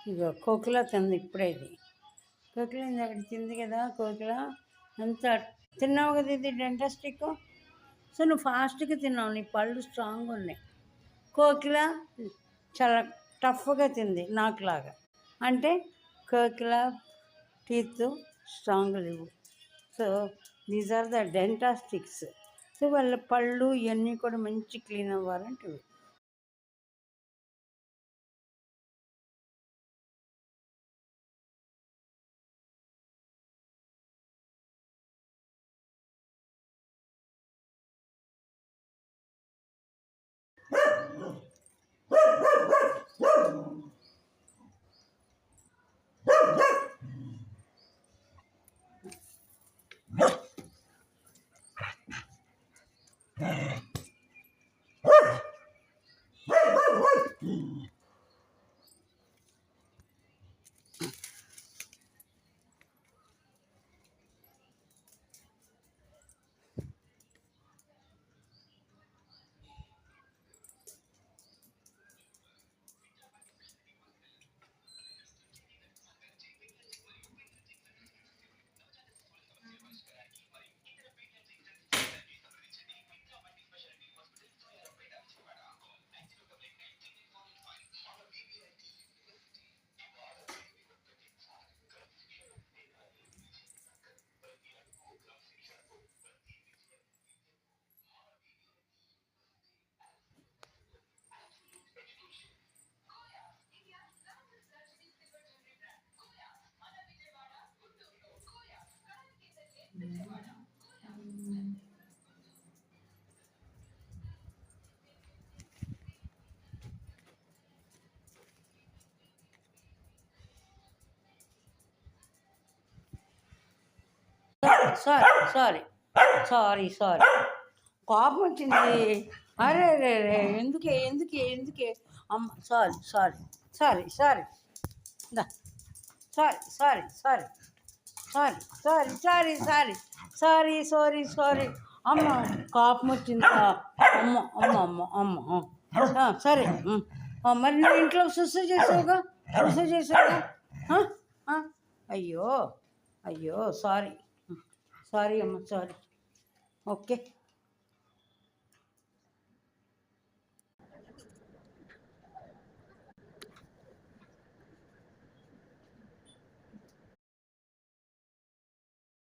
ఇగో కోకిల తింది ఇప్పుడే. ఇది కోకిల అక్కడ తింది కదా. కోకిల అంత తిన్నావు కదా. ఇది డెంటాస్టిక్. సో నువ్వు ఫాస్ట్గా తిన్నావు, నీ పళ్ళు స్ట్రాంగ్ ఉన్నాయి. కోకిల చాలా టఫ్గా తింది నాకులాగా. అంటే కోకిల టీత్ స్ట్రాంగ్ లేవు. So these are the dentastics. సో వాళ్ళ పళ్ళు ఇవన్నీ కూడా మంచి క్లీన్ అవ్వాలంటే సారీ సారీ సారీ కోపం వచ్చింది. అరే రే రే ఎందుకే ఎందుకే ఎందుకే అమ్మ. Sorry sorry sorry sorry sorry sorry sorry sorry sorry sorry sorry sorry sorry sorry అమ్మ. కోపం వచ్చిందా? అమ్మ అమ్మ అమ్మ అమ్మ సరే. మరి నువ్వు ఇంట్లో సుసు చేసావుగా, సుసు చేసావుగా. అయ్యో అయ్యో సారీ సారీ అమ్మ సారీ. ఓకే.